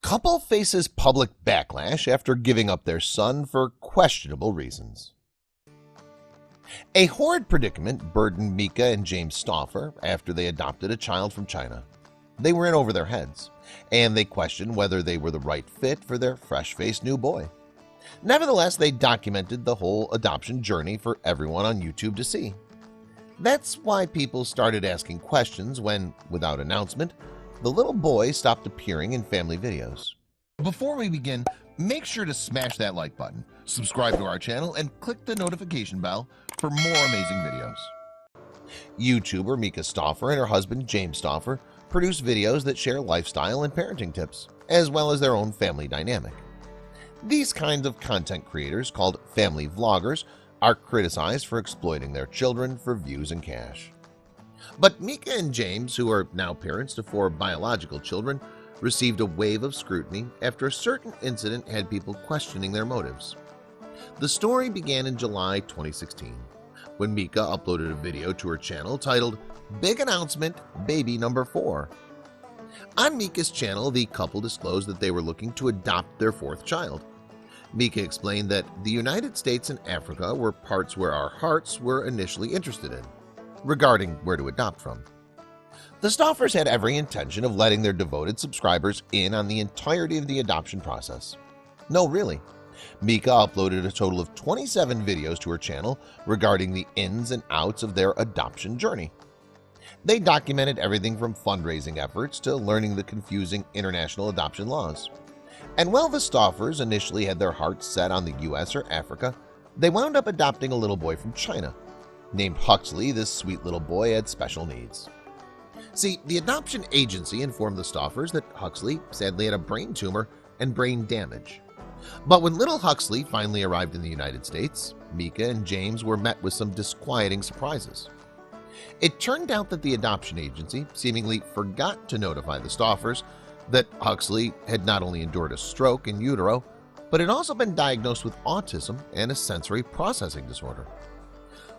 Couple faces public backlash after giving up their son for questionable reasons. A horrid predicament burdened Mika and James Stauffer after they adopted a child from China. They were in over their heads, and they questioned whether they were the right fit for their fresh-faced new boy. Nevertheless, they documented the whole adoption journey for everyone on YouTube to see. That's why people started asking questions when, without announcement, the little boy stopped appearing in family videos. Before we begin, make sure to smash that like button, subscribe to our channel, and click the notification bell for more amazing videos. YouTuber Mika Stauffer and her husband James Stauffer produce videos that share lifestyle and parenting tips, as well as their own family dynamic. These kinds of content creators, called family vloggers, are criticized for exploiting their children for views and cash. But Mika and James, who are now parents to 4 biological children, received a wave of scrutiny after a certain incident had people questioning their motives. The story began in July 2016, when Mika uploaded a video to her channel titled, "Big Announcement, Baby Number 4." On Mika's channel, the couple disclosed that they were looking to adopt their 4th child. Mika explained that the United States and Africa were parts where our hearts were initially interested in, regarding where to adopt from. The Stauffers had every intention of letting their devoted subscribers in on the entirety of the adoption process. No, really. Mika uploaded a total of 27 videos to her channel regarding the ins and outs of their adoption journey. They documented everything from fundraising efforts to learning the confusing international adoption laws. And while the Stauffers initially had their hearts set on the US or Africa, they wound up adopting a little boy from China. Named Huxley, this sweet little boy had special needs. See, the adoption agency informed the Stauffers that Huxley sadly had a brain tumor and brain damage. But when little Huxley finally arrived in the United States, Mika and James were met with some disquieting surprises. It turned out that the adoption agency seemingly forgot to notify the Stauffers that Huxley had not only endured a stroke in utero, but had also been diagnosed with autism and a sensory processing disorder.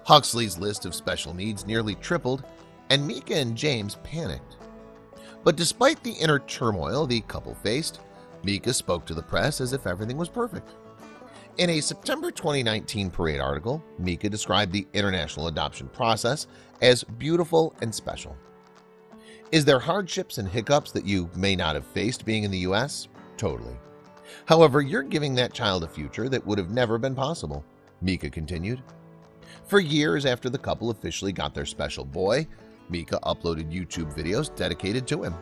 Huxley's list of special needs nearly tripled, and Mika and James panicked. But despite the inner turmoil the couple faced, Mika spoke to the press as if everything was perfect. In a September 2019 Parade article, Mika described the international adoption process as beautiful and special. Is there hardships and hiccups that you may not have faced being in the US? Totally. However, you're giving that child a future that would have never been possible, Mika continued. For years after the couple officially got their special boy, Mika uploaded YouTube videos dedicated to him.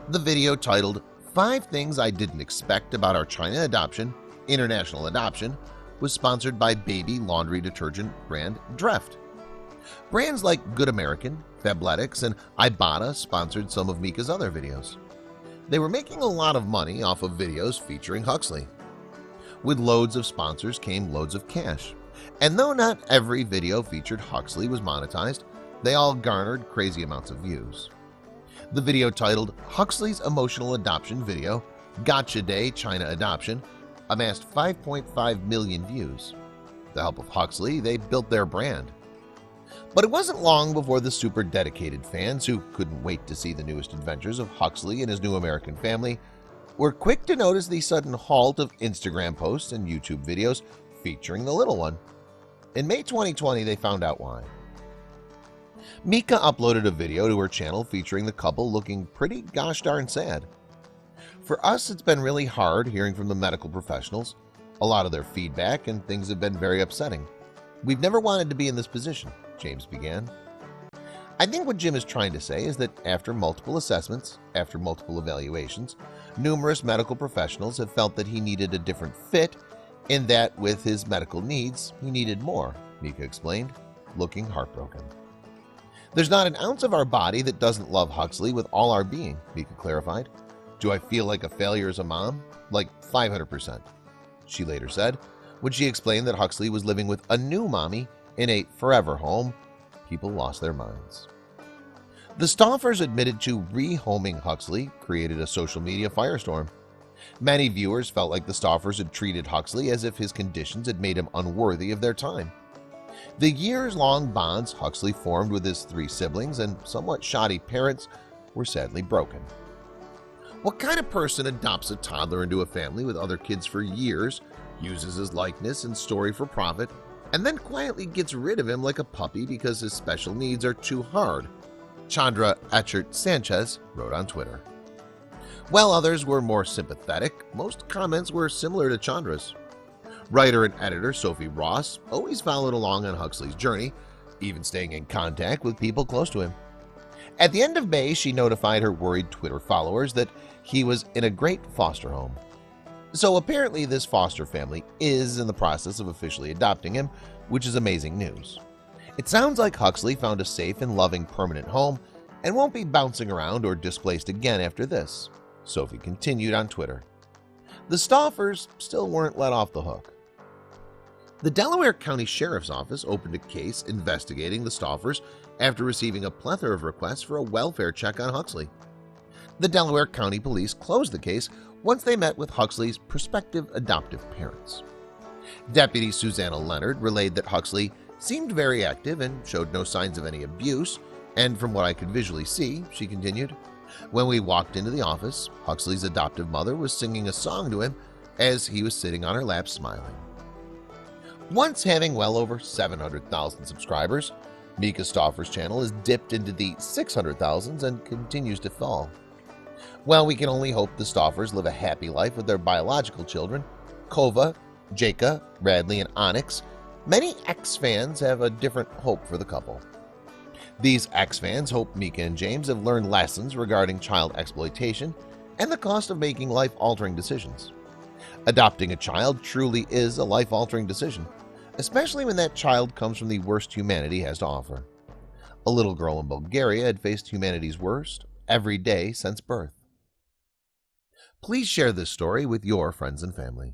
The video titled 5 Things I Didn't Expect About Our China Adoption, International Adoption was sponsored by baby laundry detergent brand Dreft. Brands like Good American, Fabletics, and Ibotta sponsored some of Mika's other videos. They were making a lot of money off of videos featuring Huxley. With loads of sponsors came loads of cash. And though not every video featured Huxley was monetized, they all garnered crazy amounts of views. The video titled Huxley's Emotional Adoption Video, Gotcha Day China Adoption, amassed 5.5 million views. With the help of Huxley, they built their brand. But it wasn't long before the super dedicated fans who couldn't wait to see the newest adventures of Huxley and his new American family were quick to notice the sudden halt of Instagram posts and YouTube videos featuring the little one. In May 2020, they found out why. Mika uploaded a video to her channel featuring the couple looking pretty gosh darn sad. For us, it's been really hard hearing from the medical professionals. A lot of their feedback and things have been very upsetting. We've never wanted to be in this position, James began. I think what Jim is trying to say is that after multiple assessments, after multiple evaluations, numerous medical professionals have felt that he needed a different fit, in that with his medical needs, he needed more, Mika explained, looking heartbroken. There's not an ounce of our body that doesn't love Huxley with all our being, Mika clarified. Do I feel like a failure as a mom? Like 500%. She later said, when she explained that Huxley was living with a new mommy in a forever home, people lost their minds. The Stauffers admitted to rehoming Huxley created a social media firestorm. Many viewers felt like the Stauffers had treated Huxley as if his conditions had made him unworthy of their time. The years-long bonds Huxley formed with his 3 siblings and somewhat shoddy parents were sadly broken. What kind of person adopts a toddler into a family with other kids for years, uses his likeness and story for profit, and then quietly gets rid of him like a puppy because his special needs are too hard? Chandra Echert Sanchez wrote on Twitter. While others were more sympathetic, most comments were similar to Chandra's. Writer and editor Sophie Ross always followed along on Huxley's journey, even staying in contact with people close to him. At the end of May, she notified her worried Twitter followers that he was in a great foster home. So apparently this foster family is in the process of officially adopting him, which is amazing news. It sounds like Huxley found a safe and loving permanent home and won't be bouncing around or displaced again after this, Sophie continued on Twitter. The Stoffers still weren't let off the hook. The Delaware County Sheriff's Office opened a case investigating the Stoffers after receiving a plethora of requests for a welfare check on Huxley. The Delaware County Police closed the case once they met with Huxley's prospective adoptive parents. Deputy Susanna Leonard relayed that Huxley seemed very active and showed no signs of any abuse, and from what I could visually see, she continued, when we walked into the office, Huxley's adoptive mother was singing a song to him as he was sitting on her lap smiling. Once having well over 700,000 subscribers, Mika Stauffer's channel has dipped into the 600,000s and continues to fall. While we can only hope the Stauffers live a happy life with their biological children, Kova, Jaka, Radley, and Onyx, many X-fans have a different hope for the couple. These X-fans hope Mika and James have learned lessons regarding child exploitation and the cost of making life-altering decisions. Adopting a child truly is a life-altering decision, especially when that child comes from the worst humanity has to offer. A little girl in Bulgaria had faced humanity's worst every day since birth. Please share this story with your friends and family.